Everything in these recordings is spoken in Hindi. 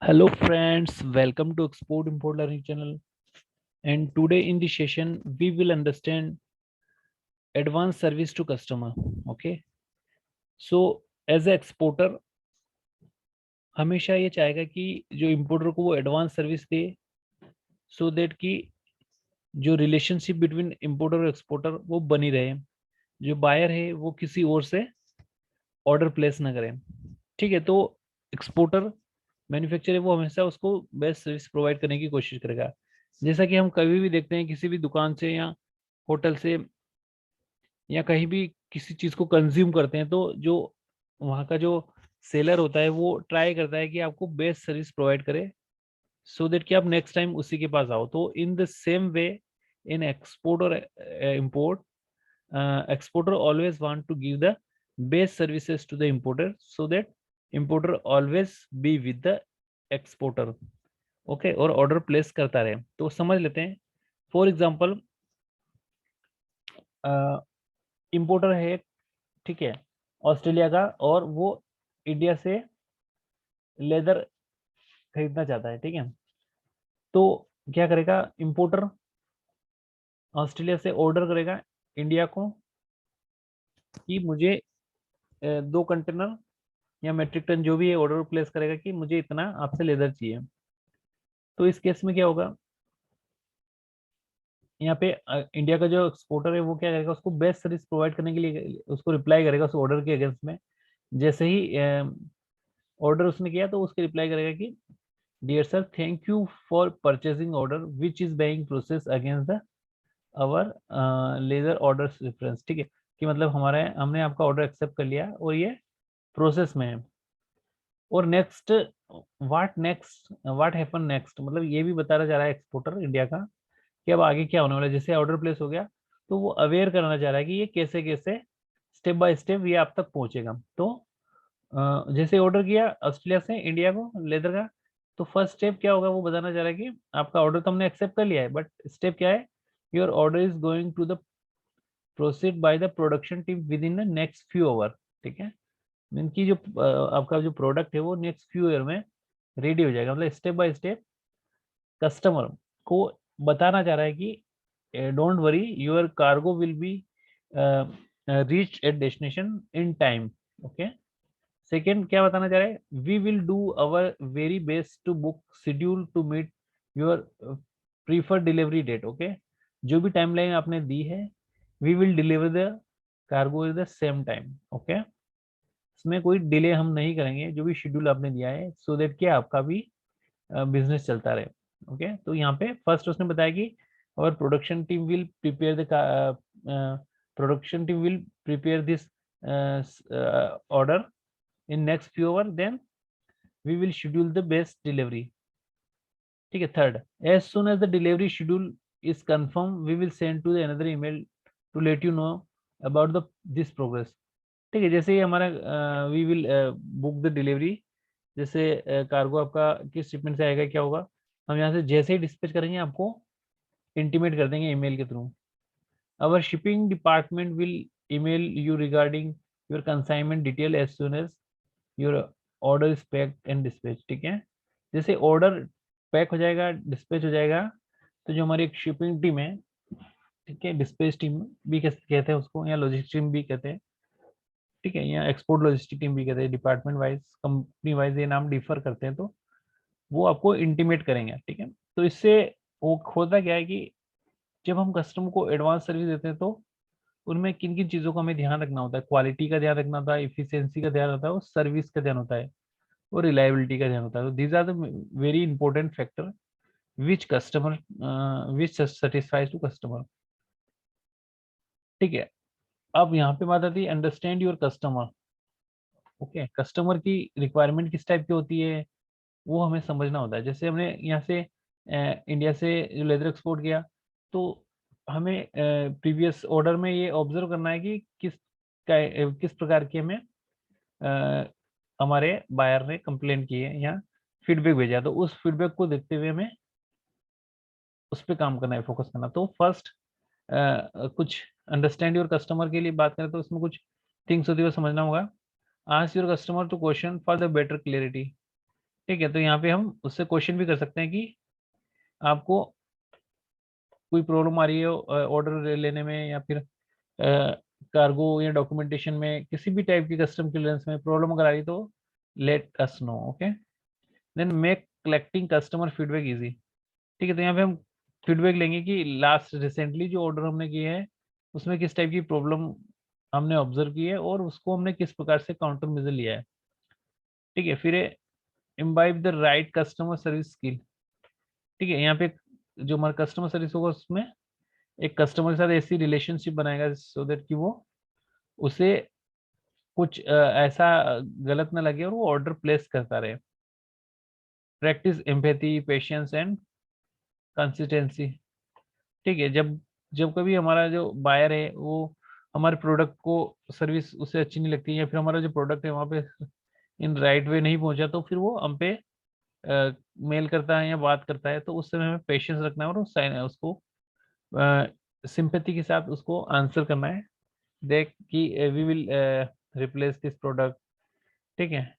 Hello friends, welcome to Export Import Learning channel. And today in this session, we will understand advanced service to customer. Okay. So as a exporter, हमेशा ये चाहेगा कि जो importer को वो advanced service they, so that कि जो relationship between importer और exporter वो बनी रहे, जो buyer है वो किसी और से order place ना करे. ठीक है, तो एक्सपोर्टर मैन्युफैक्चरर है वो हमेशा उसको बेस्ट सर्विस प्रोवाइड करने की कोशिश करेगा. जैसा कि हम कभी भी देखते हैं किसी भी दुकान से या होटल से या कहीं भी किसी चीज़ को कंज्यूम करते हैं, तो जो वहाँ का जो सेलर होता है वो ट्राई करता है कि आपको बेस्ट सर्विस प्रोवाइड करे, सो दैट कि आप नेक्स्ट टाइम उसी के पास आओ. तो in the same way in export और import, exporter always want to give the best services to the importer, so that importer always be with the exporter. Okay, और ऑर्डर प्लेस करता रहे. तो समझ लेते हैं. फॉर एग्जांपल, इंपोर्टर है, ठीक है, ऑस्ट्रेलिया का, और वो इंडिया से लेदर खरीदना चाहता है. ठीक है, तो क्या करेगा इंपोर्टर? ऑस्ट्रेलिया से ऑर्डर करेगा इंडिया को कि मुझे 2 कंटेनर या मेट्रिक टन जो भी है ऑर्डर प्लेस करेगा कि मुझे इतना आपसे लेदर चाहिए. तो इस केस में क्या होगा, यहाँ पे इंडिया का जो एक्सपोर्टर है वो क्या करेगा, उसको बेस्ट सर्विस प्रोवाइड करने के लिए उसको रिप्लाई करेगा उस ऑर्डर के अगेंस्ट में. जैसे ही ऑर्डर उसने किया तो उसके रिप्लाई करेगा कि dear sir, thank you for purchasing order which is being process against the our ledger order reference. ठीक है, कि मतलब हमने आपका ऑर्डर एक्सेप्ट कर लिया और ये प्रोसेस में है. और नेक्स्ट, व्हाट हैपन नेक्स्ट, मतलब ये भी बताना चाह रहा है एक्सपोर्टर इंडिया का कि अब आगे क्या होने वाला है. जैसे ऑर्डर प्लेस हो गया तो वो अवेयर करना चाह रहा है कि ये कैसे कैसे स्टेप बाय स्टेप ये आप तक पहुंचेगा. तो जैसे ऑर्डर किया ऑस्ट्रेलिया से इंडिया को लेदर का, तो फर्स्ट स्टेप क्या होगा वो बताना चाह रहा है कि आपका ऑर्डर तो हमने एक्सेप्ट कर लिया है, बट स्टेप क्या है, your order is going to the proceed by the production team within the next few hour. ठीक है, इनकी जो आपका जो प्रोडक्ट है वो नेक्स्ट फ्यू ईयर में रेडी हो जाएगा. मतलब स्टेप बाय स्टेप कस्टमर को बताना चाह रहा है कि don't worry, your cargo will be reach at destination in time. Okay. Second क्या बताना चाह रहा है, we will do our very best to book schedule to meet your preferred delivery date. Okay, जो भी टाइमलाइन आपने दी है, we will deliver the cargo is the same time. Okay, इसमें कोई डिले हम नहीं करेंगे, जो भी शेड्यूल आपने दिया है, सो दैट कि आपका भी बिजनेस चलता रहे. ओके, तो यहाँ पे फर्स्ट उसने बताया कि और production team will prepare this order in next few hour, then we will schedule the best delivery. ठीक है. Third, as soon as the delivery schedule is confirm we will send to the another email to let you know about the this progress. ठीक है, जैसे ही हमारा we will book the delivery, जैसे कार्गो आपका किस शिपमेंट से आएगा क्या होगा, हम यहाँ से जैसे ही डिस्पैच करेंगे आपको इंटीमेट कर देंगे ईमेल के थ्रू. Our shipping department will email you regarding your consignment detail as soon as your order is packed and dispatch. ठीक है, जैसे ऑर्डर पैक हो जाएगा, डिस्पैच हो जाएगा, तो जो हमारी एक शिपिंग टीम है, ठीक है, डिस्पैच टीम भी कहते हैं उसको, या लॉजिस्टिक टीम भी कहते हैं. ठीक है, या एक्सपोर्ट लॉजिस्टिक टीम भी कहते हैं. डिपार्टमेंट वाइज, कंपनी वाइज ये नाम डिफर करते हैं, तो वो आपको इंटीमेट करेंगे. ठीक है, तो इससे वो होता क्या है कि जब हम कस्टमर को एडवांस सर्विस देते हैं तो उनमें किन किन चीज़ों का हमें ध्यान रखना होता है. क्वालिटी का ध्यान रखना होता है, इफिशियंसी का ध्यान होता है, और सर्विस का ध्यान होता है, और रिलायबिलिटी का ध्यान होता है. तो these are the very important factor which customer which satisfies to customer. ठीक है, अब यहाँ पे बात आती है understand your customer. Okay, customer की रिक्वायरमेंट किस टाइप की होती है वो हमें समझना होता है. जैसे हमने यहाँ से इंडिया से जो लेदर एक्सपोर्ट किया, तो हमें प्रीवियस ऑर्डर में ये ऑब्जर्व करना है कि किस प्रकार की हमें हमारे बायर ने कंप्लेन की है या फीडबैक भेजा, तो उस फीडबैक को देखते हुए हमें उस पर काम करना है, फोकस करना. तो फर्स्ट कुछ अंडरस्टैंड योर कस्टमर के लिए बात करें तो इसमें कुछ थिंग्स होती है वो समझना होगा. Ask your customer to question for the better clarity. ठीक है, तो यहाँ पे हम उससे क्वेश्चन भी कर सकते हैं कि आपको कोई प्रॉब्लम आ रही है ऑर्डर लेने में, या फिर कार्गो या डॉक्यूमेंटेशन में, किसी भी टाइप की कस्टम क्लियरेंस में प्रॉब्लम अगर आ रही है तो let us know. Okay, then make collecting customer feedback easy. ठीक है, तो यहाँ पे हम फीडबैक लेंगे कि लास्ट रिसेंटली जो ऑर्डर हमने किए हैं उसमें किस टाइप की प्रॉब्लम हमने ऑब्जर्व की है और उसको हमने किस प्रकार से काउंटर मेजर लिया है। ठीक है, फिर imbibe the right customer service skill. ठीक है, यहाँ पे जो हमारा कस्टमर सर्विस होगा उसमें एक कस्टमर के साथ ऐसी रिलेशनशिप बनाएगा सो दैट कि वो उसे कुछ ऐसा गलत ना लगे और वो ऑर्डर प्लेस करता रहे। Practice empathy, patience and consistency. ठीक है, जब जब कभी हमारा जो बायर है वो हमारे प्रोडक्ट को सर्विस उसे अच्छी नहीं लगती, या फिर हमारा जो प्रोडक्ट है वहाँ पे इन राइट वे नहीं पहुंचा, तो फिर वो हम पे मेल करता है या बात करता है, तो उस समय हमें पेशेंस रखना है और उसको सिंपैथी के साथ उसको आंसर करना है, देख कि we will replace this product. ठीक है,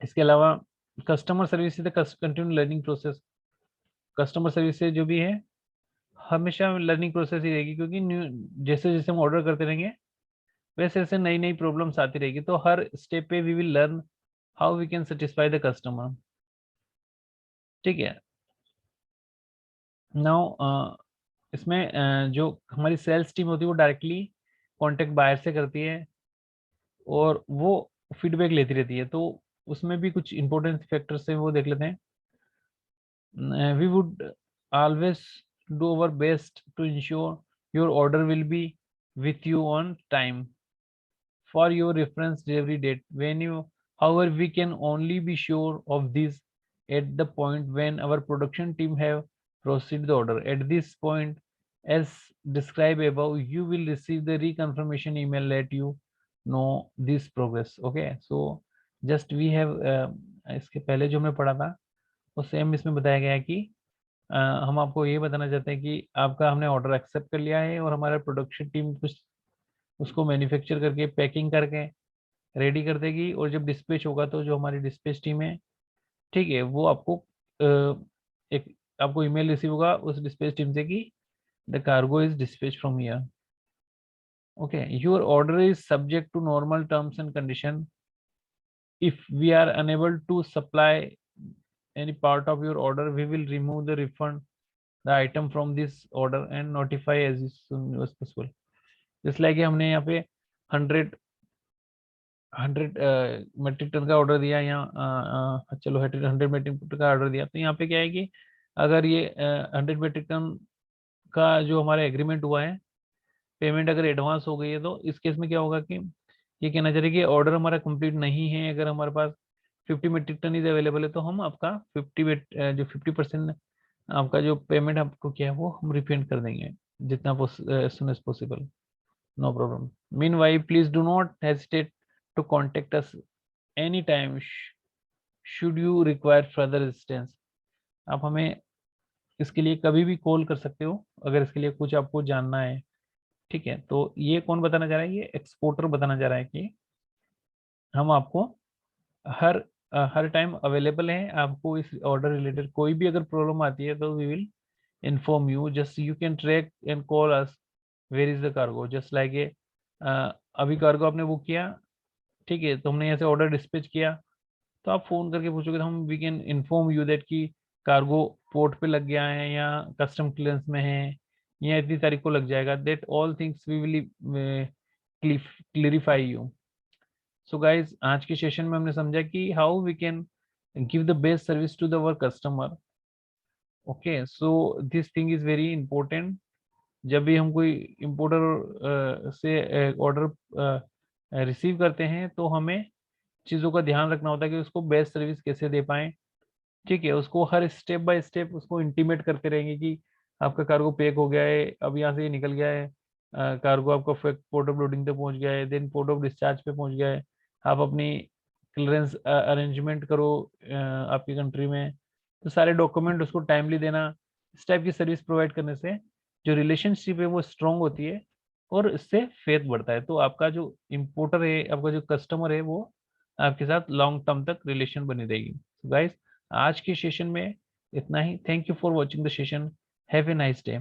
इसके अलावा customer service is the continue learning process. Customer service से जो भी है हमेशा लर्निंग प्रोसेस ही रहेगी, क्योंकि जैसे जैसे हम ऑर्डर करते रहेंगे वैसे वैसे नई नई प्रॉब्लम्स आती रहेगी, तो हर स्टेप पे we will learn how we can satisfy the customer. ठीक है, नाउ इसमें जो हमारी सेल्स टीम होती है वो डायरेक्टली कांटेक्ट बायर से करती है और वो फीडबैक लेती रहती है, तो उसमें भी कुछ इंपॉर्टेंट फैक्टर्स है वो देख लेते हैं। We would always do our best to ensure your order will be with you on time. For your reference delivery date, however, we can only be sure of this at the point when our production team have proceeded the order. At this point, as described above, you will receive the reconfirmation email let you know this progress. Okay, so just we have इसके पहले जो हमने पढ़ा था वो सेम इसमें बताया गया है कि हम आपको ये बताना चाहते हैं कि आपका हमने ऑर्डर एक्सेप्ट कर लिया है और हमारा प्रोडक्शन टीम कुछ उसको मैन्युफैक्चर करके पैकिंग करके रेडी कर देगी, और जब डिस्पैच होगा तो जो हमारी डिस्पैच टीम है, ठीक है, वो आपको एक आपको ईमेल रिसीव होगा उस डिस्पैच टीम से कि the cargo is dispatch from here. Okay, your order is subject to normal terms and condition. If we are unable to supply any part of your order, we will remove the refund the item from this order and notify as soon as possible। जैसे लाइक हमने यहाँ पे 100 मेट्रिक टन का ऑर्डर दिया, या चलो 100 मेट्रिक टन का ऑर्डर दिया, तो यहाँ पे क्या है कि अगर ये 100 मेट्रिक टन का जो हमारा एग्रीमेंट हुआ है, पेमेंट अगर एडवांस हो गई है, तो इस केस में क्या होगा कि ये कहना चाहिए कि ऑर्डर हमारा कंप्लीट नहीं है, अगर हमारे पास 50 मेट्रिक टन इज अवेलेबल है तो हम आपका 50 जो 50% आपका जो पेमेंट आपको क्या है वो हम रिफंड कर देंगे जितना soon as possible. No problem. Meanwhile please do not hesitate to contact us any time should you require further assistance. आप हमें इसके लिए कभी भी कॉल कर सकते हो अगर इसके लिए कुछ आपको जानना है। ठीक है, तो ये कौन बताना चाह रहा है, ये एक्सपोर्टर बताना चाह रहा है कि हम आपको हर हर टाइम अवेलेबल है, आपको इस ऑर्डर रिलेटेड कोई भी अगर प्रॉब्लम आती है तो we will inform you, just you can track and call us where is the cargo, just like a अभी कार्गो आपने बुक किया, ठीक है, तो हमने यहाँ से ऑर्डर डिस्पैच किया, तो आप फोन करके पूछोगे तो हम we can inform you that कि कार्गो पोर्ट पे लग गया है या कस्टम क्लियरेंस में है या इतनी तारीख को लग जाएगा, that all things we will clarify you. So guys आज के सेशन में हमने समझा कि how we can give the best service to the our customer. Okay, so this thing is very important. जब भी हम कोई इम्पोर्टर से ऑर्डर रिसीव करते हैं तो हमें चीज़ों का ध्यान रखना होता है कि उसको बेस्ट सर्विस कैसे दे पाएं। ठीक है, उसको हर स्टेप बाय स्टेप उसको इंटीमेट करते रहेंगे कि आपका कार्गो पैक हो गया है, अब यहाँ से ये निकल गया है, कार्गो आपका पोर्ट ऑफ लोडिंग तक पहुंच गया है, देन पोर्ट ऑफ डिस्चार्ज पे पहुंच गया है, आप अपनी क्लियरेंस अरेंजमेंट करो आपकी कंट्री में, तो सारे डॉक्यूमेंट उसको टाइमली देना, इस टाइप की सर्विस प्रोवाइड करने से जो रिलेशनशिप है वो स्ट्रांग होती है और इससे फेथ बढ़ता है, तो आपका जो इम्पोर्टर है, आपका जो कस्टमर है वो आपके साथ लॉन्ग टर्म तक रिलेशन बनी रहेगी। गाइस आज के सेशन में इतना ही। Thank you for watching the session. Have a nice day.